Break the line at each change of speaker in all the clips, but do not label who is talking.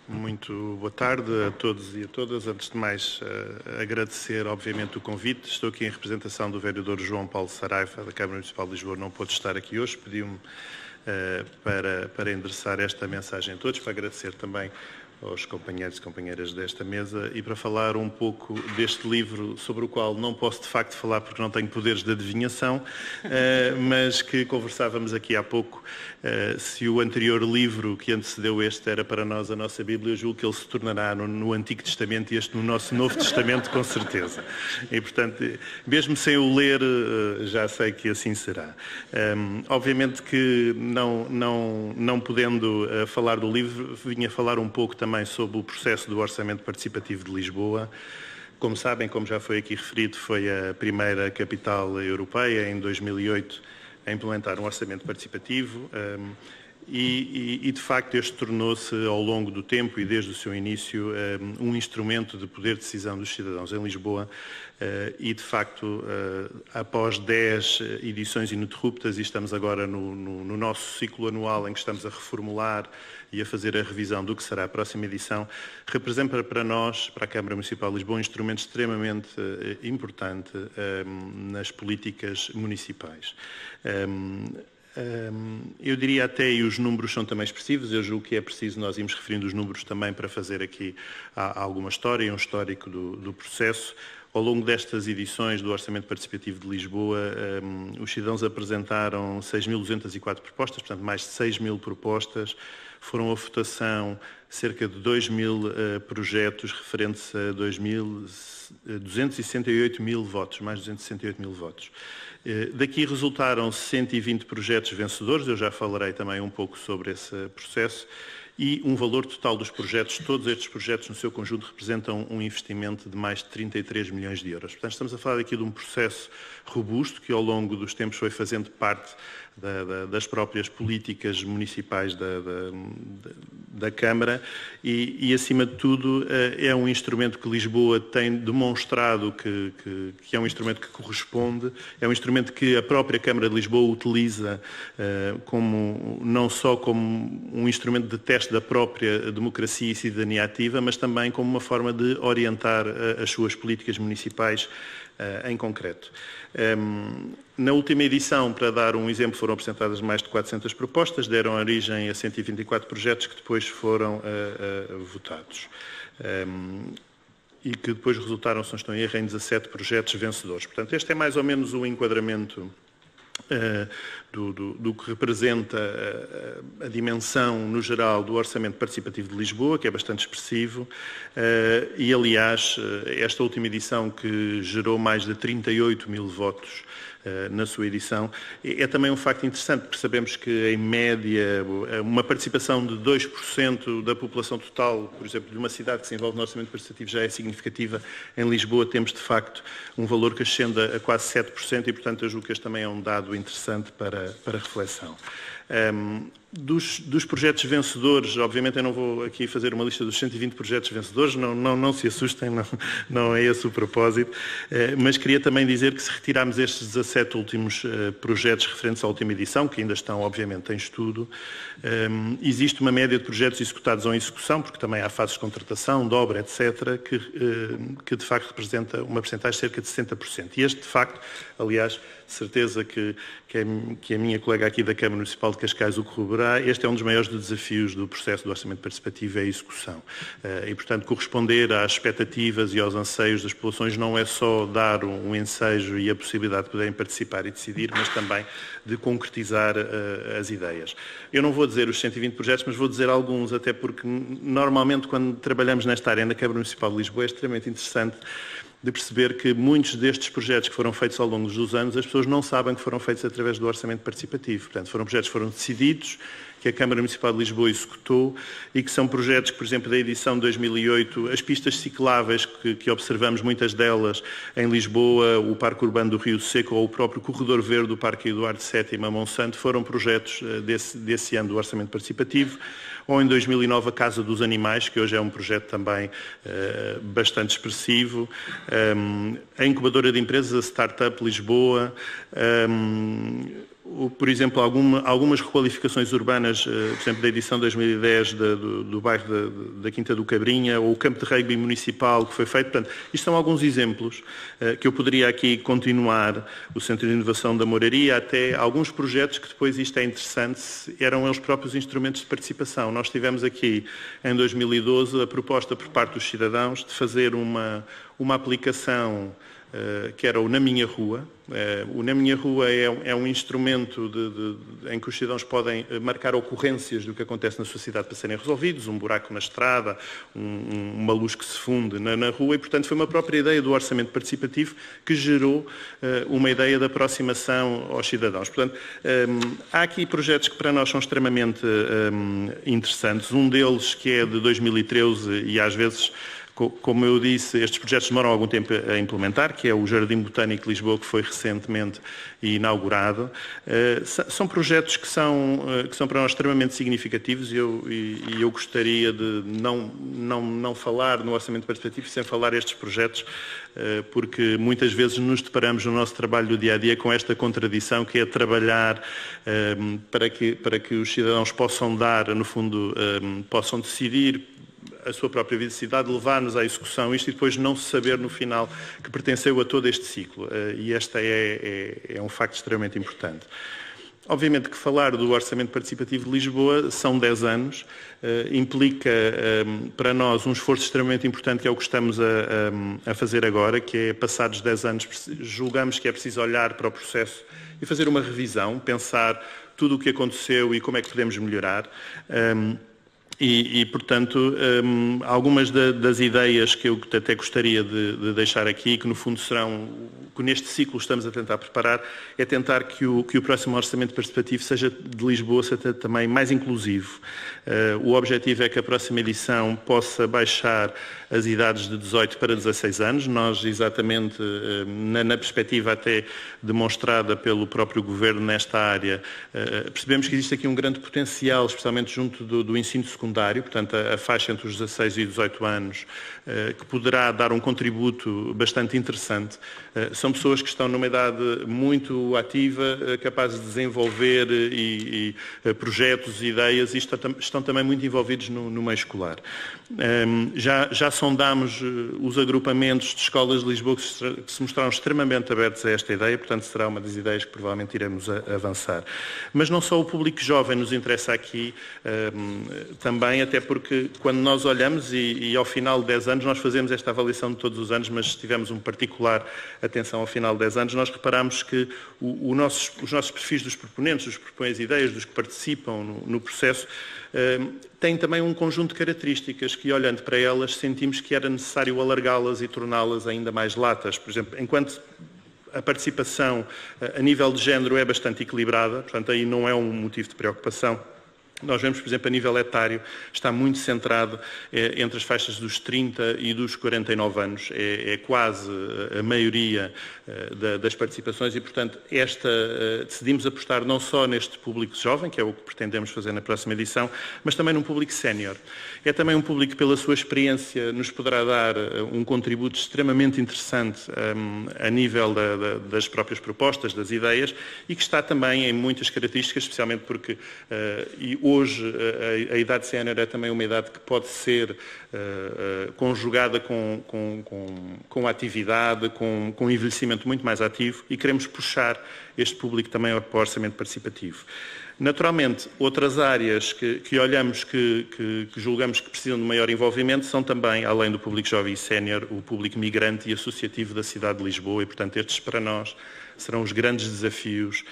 Muito boa tarde a todos e a todas. Antes de mais, agradecer, obviamente, o convite. Estou aqui em representação do vereador João Paulo Saraiva, da Câmara Municipal de Lisboa. Não pôde estar aqui hoje, pediu-me para endereçar esta mensagem a todos, para agradecer também aos companheiros e companheiras desta mesa e para falar um pouco deste livro sobre o qual não posso de facto falar porque não tenho poderes de adivinhação, mas que conversávamos aqui há pouco. Se o anterior livro que antecedeu este era para nós a nossa Bíblia, eu julgo que ele se tornará no Antigo Testamento e este no nosso Novo Testamento, com certeza. E, portanto, mesmo sem o ler, já sei que assim será. Obviamente que não podendo falar do livro, vinha falar um pouco também sobre o processo do Orçamento Participativo de Lisboa. Como sabem, como já foi aqui referido, foi a primeira capital europeia, em 2008, a implementar um orçamento participativo e de facto este tornou-se ao longo do tempo e desde o seu início um instrumento de poder de decisão dos cidadãos em Lisboa e de facto após 10 edições ininterruptas e estamos agora no nosso ciclo anual em que estamos a reformular e a fazer a revisão do que será a próxima edição, representa para nós, para a Câmara Municipal de Lisboa, um instrumento extremamente importante nas políticas municipais. Eu diria até, e os números são também expressivos, eu julgo que é preciso nós irmos referindo os números também para fazer aqui alguma história, um histórico do processo. Ao longo destas edições do Orçamento Participativo de Lisboa, os cidadãos apresentaram 6.204 propostas, portanto mais de 6.000 propostas, foram a votação cerca de 2.000 projetos referentes a 268.000 votos, mais de 268.000 votos. Daqui resultaram 120 projetos vencedores, eu já falarei também um pouco sobre esse processo, e um valor total dos projetos, todos estes projetos no seu conjunto representam um investimento de mais de 33 milhões de euros. Portanto, estamos a falar aqui de um processo robusto que ao longo dos tempos foi fazendo parte das próprias políticas municipais da Câmara e, acima de tudo, é um instrumento que Lisboa tem demonstrado que é um instrumento que corresponde, é um instrumento que a própria Câmara de Lisboa utiliza não só como um instrumento de teste da própria democracia e cidadania ativa, mas também como uma forma de orientar as suas políticas municipais em concreto. Na última edição, para dar um exemplo, foram apresentadas mais de 400 propostas, deram origem a 124 projetos que depois foram votados e que depois resultaram, se não estou em erro, em 17 projetos vencedores. Portanto, este é mais ou menos o enquadramento do que representa a dimensão, no geral, do Orçamento Participativo de Lisboa, que é bastante expressivo, e, aliás, esta última edição, que gerou mais de 38.000 votos na sua edição, é também um facto interessante, porque sabemos que, em média, uma participação de 2% da população total, por exemplo, de uma cidade que se envolve no orçamento participativo já é significativa. Em Lisboa temos, de facto, um valor que ascende a quase 7% e, portanto, eu julgo que este também é um dado interessante para reflexão. Dos projetos vencedores, obviamente eu não vou aqui fazer uma lista dos 120 projetos vencedores, não se assustem, não é esse o propósito, mas queria também dizer que se retirarmos estes 17 últimos projetos referentes à última edição, que ainda estão obviamente em estudo, existe uma média de projetos executados ou em execução, porque também há fases de contratação, de obra, etc., que de facto representa uma percentagem de cerca de 60%. E este, de facto, aliás, certeza que a minha colega aqui da Câmara Municipal de Cascais o corroborará, este é um dos maiores desafios do processo do orçamento participativo, é a execução. E, portanto, corresponder às expectativas e aos anseios das populações não é só dar um ensejo e a possibilidade de poderem participar e decidir, mas também de concretizar as ideias. Eu não vou dizer os 120 projetos, mas vou dizer alguns, até porque normalmente quando trabalhamos nesta área na Câmara Municipal de Lisboa é extremamente interessante de perceber que muitos destes projetos que foram feitos ao longo dos anos, as pessoas não sabem que foram feitos através do orçamento participativo. Portanto, foram projetos que foram decididos, que a Câmara Municipal de Lisboa executou e que são projetos que, por exemplo, da edição de 2008, as pistas cicláveis que observamos, muitas delas em Lisboa, o Parque Urbano do Rio Seco ou o próprio Corredor Verde do Parque Eduardo VII a Monsanto, foram projetos desse ano do orçamento participativo. Ou em 2009 a Casa dos Animais, que hoje é um projeto também bastante expressivo, a incubadora de empresas, a Startup Lisboa, por exemplo, algumas requalificações urbanas, por exemplo, da edição de 2010 do bairro da Quinta do Cabrinha, ou o campo de rugby municipal que foi feito. Portanto, isto são alguns exemplos que eu poderia aqui continuar, o Centro de Inovação da Moraria, até alguns projetos que depois, isto é interessante, eram eles próprios instrumentos de participação. Nós tivemos aqui, em 2012, a proposta por parte dos cidadãos de fazer uma aplicação que era o Na Minha Rua. O Na Minha Rua é um instrumento em que os cidadãos podem marcar ocorrências do que acontece na sua cidade para serem resolvidos, um buraco na estrada, uma luz que se funde na rua, e portanto foi uma própria ideia do orçamento participativo que gerou uma ideia de aproximação aos cidadãos. Portanto, há aqui projetos que para nós são extremamente interessantes, um deles que é de 2013 e às vezes, como eu disse, estes projetos demoram algum tempo a implementar, que é o Jardim Botânico de Lisboa, que foi recentemente inaugurado. São projetos que são para nós extremamente significativos e eu gostaria de não falar no orçamento participativo sem falar estes projetos, porque muitas vezes nos deparamos no nosso trabalho do dia-a-dia com esta contradição, que é trabalhar para que os cidadãos possam dar, no fundo, possam decidir a sua própria vida de cidade, levar-nos à execução isto e depois não se saber no final que pertenceu a todo este ciclo. E este é um facto extremamente importante. Obviamente que falar do Orçamento Participativo de Lisboa são 10 anos, implica para nós um esforço extremamente importante, que é o que estamos a fazer agora, que é, passados 10 anos, julgamos que é preciso olhar para o processo e fazer uma revisão, pensar tudo o que aconteceu e como é que podemos melhorar. Portanto, algumas das ideias que eu até gostaria de deixar aqui, que no fundo serão, que neste ciclo estamos a tentar preparar, é tentar que o próximo orçamento participativo seja de Lisboa, seja também mais inclusivo. O objetivo é que a próxima edição possa baixar as idades de 18 para 16 anos. Nós, exatamente, na perspectiva até demonstrada pelo próprio Governo nesta área, percebemos que existe aqui um grande potencial, especialmente junto do ensino secundário, portanto a faixa entre os 16 e 18 anos, que poderá dar um contributo bastante interessante. São pessoas que estão numa idade muito ativa, capazes de desenvolver projetos, ideias, e estão também muito envolvidos no meio escolar. Já sondámos os agrupamentos de escolas de Lisboa que se mostraram extremamente abertos a esta ideia, portanto será uma das ideias que provavelmente iremos avançar. Mas não só o público jovem nos interessa aqui, também, até porque quando nós olhamos e ao final de 10 anos, nós fazemos esta avaliação de todos os anos, mas se tivermos uma particular atenção ao final de 10 anos, nós reparamos que os nossos perfis dos proponentes, dos que propõem as ideias, dos que participam no processo, têm também um conjunto de características que, olhando para elas, sentimos que era necessário alargá-las e torná-las ainda mais latas. Por exemplo, enquanto a participação a nível de género é bastante equilibrada, portanto aí não é um motivo de preocupação. Nós vemos, por exemplo, a nível etário, está muito centrado entre as faixas dos 30 e dos 49 anos. É quase a maioria das participações e, portanto, decidimos apostar não só neste público jovem, que é o que pretendemos fazer na próxima edição, mas também num público sénior. É também um público que, pela sua experiência, nos poderá dar um contributo extremamente interessante a nível das próprias propostas, das ideias, e que está também em muitas características, especialmente porque hoje a idade sénior é também uma idade que pode ser conjugada com a atividade, com um envelhecimento muito mais ativo, e queremos puxar este público também ao orçamento participativo. Naturalmente, outras áreas que olhamos, que julgamos que precisam de maior envolvimento, são também, além do público jovem e sénior, o público migrante e associativo da cidade de Lisboa, e portanto estes para nós serão os grandes desafios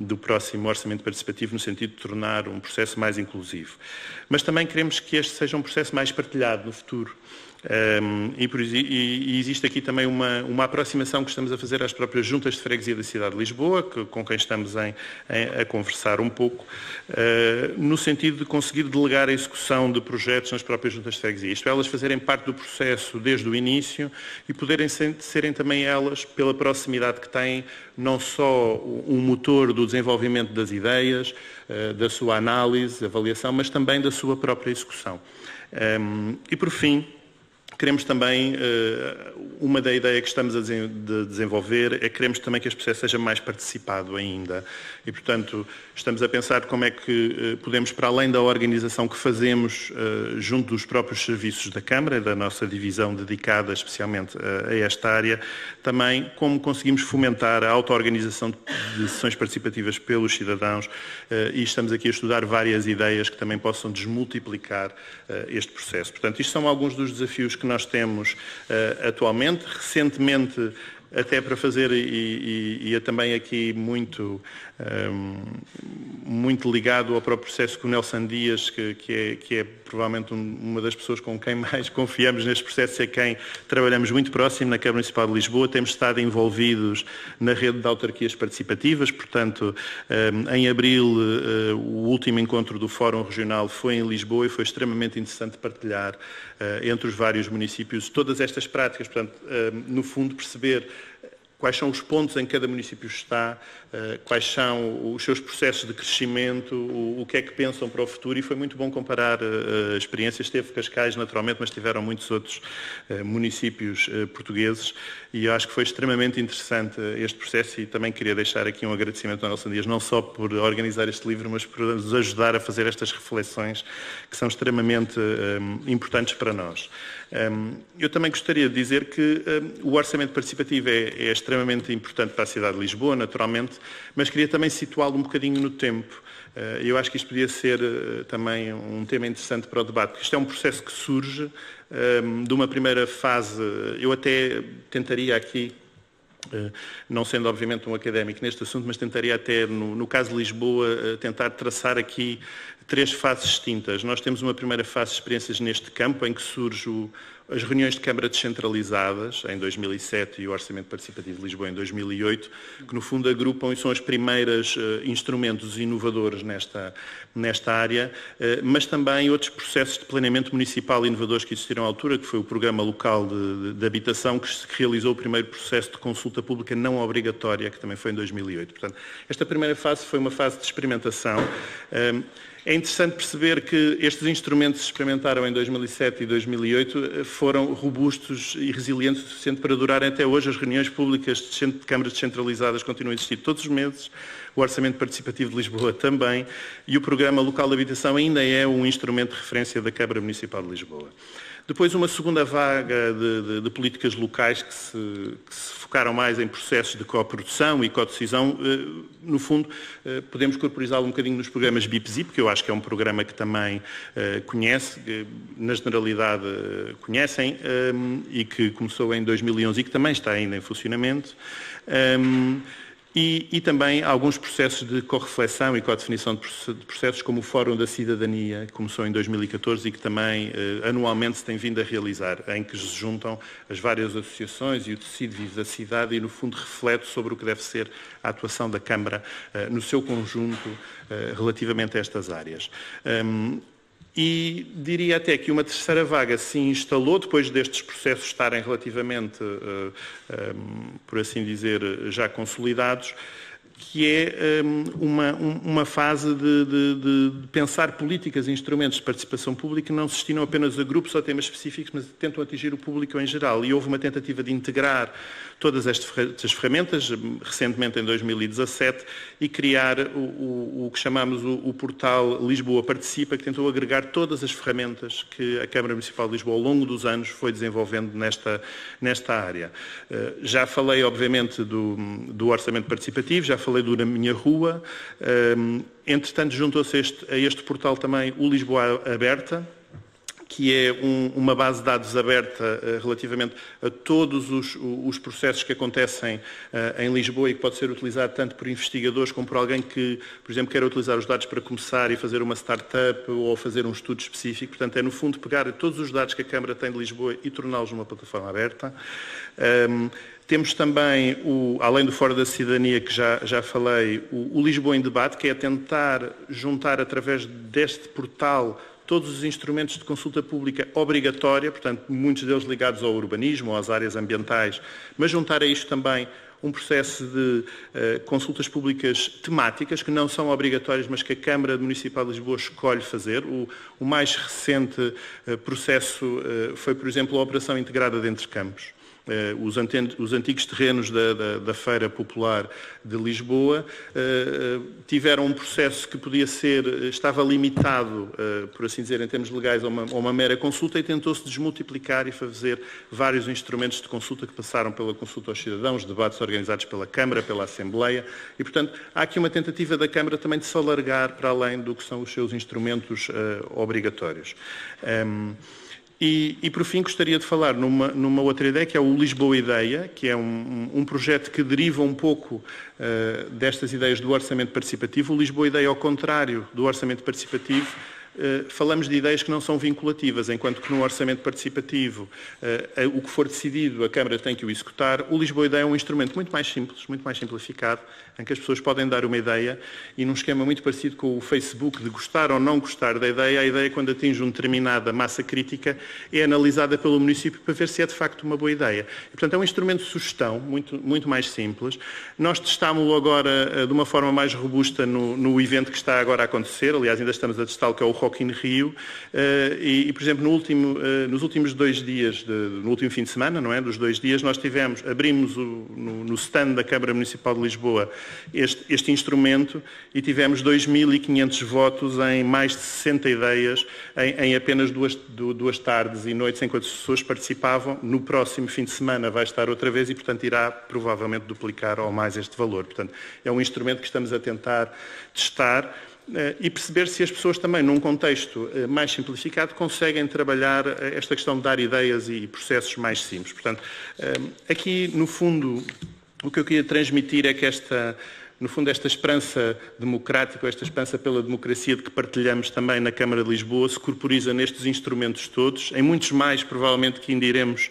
do próximo orçamento participativo, no sentido de tornar um processo mais inclusivo. Mas também queremos que este seja um processo mais partilhado no futuro. E existe aqui também uma aproximação que estamos a fazer às próprias juntas de freguesia da cidade de Lisboa, com quem estamos a conversar um pouco, no sentido de conseguir delegar a execução de projetos nas próprias juntas de freguesia. Isto é, elas fazerem parte do processo desde o início e poderem serem também elas, pela proximidade que têm, não só um motor do desenvolvimento das ideias, da sua análise, avaliação, mas também da sua própria execução. E por fim, Queremos também, uma da ideia que estamos a desenvolver é que queremos também que este processo seja mais participado ainda e, portanto, estamos a pensar como é que podemos, para além da organização que fazemos junto dos próprios serviços da Câmara, da nossa divisão dedicada especialmente a esta área, também como conseguimos fomentar a auto-organização de sessões participativas pelos cidadãos e estamos aqui a estudar várias ideias que também possam desmultiplicar este processo. Portanto, isto são alguns dos desafios que nós temos atualmente. Recentemente, até para fazer, e é também aqui muito ligado ao próprio processo com o Nelson Dias, que é provavelmente uma das pessoas com quem mais confiamos neste processo, é quem trabalhamos muito próximo na Câmara Municipal de Lisboa. Temos estado envolvidos na rede de autarquias participativas, portanto, em abril, o último encontro do Fórum Regional foi em Lisboa e foi extremamente interessante partilhar entre os vários municípios todas estas práticas, portanto, no fundo perceber quais são os pontos em que cada município está, quais são os seus processos de crescimento, o que é que pensam para o futuro, e foi muito bom comparar experiências. Teve Cascais, naturalmente, mas tiveram muitos outros municípios portugueses, e eu acho que foi extremamente interessante este processo, e também queria deixar aqui um agradecimento ao Nelson Dias, não só por organizar este livro, mas por nos ajudar a fazer estas reflexões que são extremamente importantes para nós. Eu também gostaria de dizer que o orçamento participativo é extremamente importante para a cidade de Lisboa, naturalmente, mas queria também situá-lo um bocadinho no tempo. Eu acho que isto podia ser também um tema interessante para o debate, porque isto é um processo que surge de uma primeira fase. Eu até tentaria aqui, não sendo obviamente um académico neste assunto, mas tentaria até, no caso de Lisboa, tentar traçar aqui 3 fases distintas. Nós temos uma primeira fase de experiências neste campo, em que surge as reuniões de Câmara descentralizadas, em 2007, e o Orçamento Participativo de Lisboa, em 2008, que no fundo agrupam e são os primeiros instrumentos inovadores nesta área, mas também outros processos de planeamento municipal inovadores que existiram à altura, que foi o Programa Local de Habitação, que realizou o primeiro processo de consulta pública não obrigatória, que também foi em 2008. Portanto, esta primeira fase foi uma fase de experimentação. É interessante perceber que estes instrumentos que se experimentaram em 2007 e 2008 foram robustos e resilientes o suficiente para durarem até hoje. As reuniões públicas de câmaras descentralizadas continuam a existir todos os meses, o Orçamento Participativo de Lisboa também, e o Programa Local de Habitação ainda é um instrumento de referência da Câmara Municipal de Lisboa. Depois, uma segunda vaga de políticas locais que se focaram mais em processos de coprodução e codecisão. No fundo, podemos corporizá-lo um bocadinho nos programas BIP-ZIP, que eu acho que é um programa que também conhece, na generalidade conhecem, e que começou em 2011 e que também está ainda em funcionamento. E também alguns processos de correflexão e codefinição de processos, como o Fórum da Cidadania, que começou em 2014 e que também anualmente se tem vindo a realizar, em que se juntam as várias associações e o tecido vivo da cidade e, no fundo, reflete sobre o que deve ser a atuação da Câmara no seu conjunto relativamente a estas áreas. E diria até que uma terceira vaga se instalou, depois destes processos estarem relativamente, por assim dizer, já consolidados, que é uma fase de pensar políticas e instrumentos de participação pública que não se destinam apenas a grupos ou temas específicos, mas tentam atingir o público em geral. E houve uma tentativa de integrar todas estas ferramentas, recentemente em 2017, e criar o que chamamos o portal Lisboa Participa, que tentou agregar todas as ferramentas que a Câmara Municipal de Lisboa, ao longo dos anos, foi desenvolvendo nesta área. Já falei, obviamente, do orçamento participativo, já falei do Na Minha Rua. Entretanto, juntou-se a este portal também o Lisboa Aberta, que é uma base de dados aberta relativamente a todos os processos que acontecem em Lisboa e que pode ser utilizado tanto por investigadores como por alguém que, por exemplo, quer utilizar os dados para começar e fazer uma startup ou fazer um estudo específico. Portanto, é no fundo pegar todos os dados que a Câmara tem de Lisboa e torná-los numa plataforma aberta. Temos também, além do Fórum da Cidadania, que já falei, o Lisboa em Debate, que é tentar juntar através deste portal todos os instrumentos de consulta pública obrigatória, portanto, muitos deles ligados ao urbanismo ou às áreas ambientais, mas juntar a isto também um processo de consultas públicas temáticas, que não são obrigatórias, mas que a Câmara Municipal de Lisboa escolhe fazer. O mais recente processo foi, por exemplo, a Operação Integrada de Entre Campos. Os antigos terrenos da Feira Popular de Lisboa tiveram um processo que estava limitado, por assim dizer, em termos legais, a uma mera consulta, e tentou-se desmultiplicar e fazer vários instrumentos de consulta que passaram pela consulta aos cidadãos, debates organizados pela Câmara, pela Assembleia, e, portanto, há aqui uma tentativa da Câmara também de se alargar para além do que são os seus instrumentos obrigatórios. E, por fim, gostaria de falar numa outra ideia, que é o Lisboa Ideia, que é um projeto que deriva um pouco destas ideias do orçamento participativo. O Lisboa Ideia, ao contrário do orçamento participativo, falamos de ideias que não são vinculativas, enquanto que no orçamento participativo o que for decidido a Câmara tem que o executar. O Lisboa Ideia é um instrumento muito mais simples, muito mais simplificado, em que as pessoas podem dar uma ideia e num esquema muito parecido com o Facebook de gostar ou não gostar da ideia. A ideia, quando atinge uma determinada massa crítica, é analisada pelo município para ver se é de facto uma boa ideia. E, portanto, é um instrumento de sugestão muito mais simples. Nós testámo-lo agora de uma forma mais robusta no evento que está agora a acontecer. Aliás, ainda estamos a testá-lo, que é o Rock in Rio, e, por exemplo, nos últimos 2 dias, no último fim de semana, não é? Dos 2 dias, nós abrimos no stand da Câmara Municipal de Lisboa este instrumento e tivemos 2.500 votos em mais de 60 ideias em apenas duas tardes e noites, enquanto as pessoas participavam. No próximo fim de semana vai estar outra vez e, portanto, irá provavelmente duplicar ou mais este valor. Portanto, é um instrumento que estamos a tentar testar e perceber se as pessoas também, num contexto mais simplificado, conseguem trabalhar esta questão de dar ideias e processos mais simples. Portanto, aqui, no fundo, o que eu queria transmitir é que esta esperança democrática, ou esta esperança pela democracia de que partilhamos também na Câmara de Lisboa, se corporiza nestes instrumentos todos, em muitos mais, provavelmente, que ainda iremos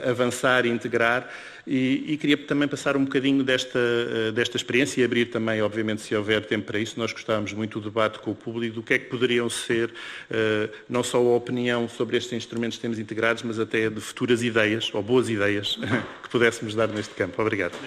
avançar e integrar. E queria também passar um bocadinho desta experiência e abrir também, obviamente, se houver tempo para isso. Nós gostávamos muito do debate com o público, do que é que poderiam ser, não só a opinião sobre estes instrumentos que temos integrados, mas até de futuras ideias, ou boas ideias, que pudéssemos dar neste campo. Obrigado.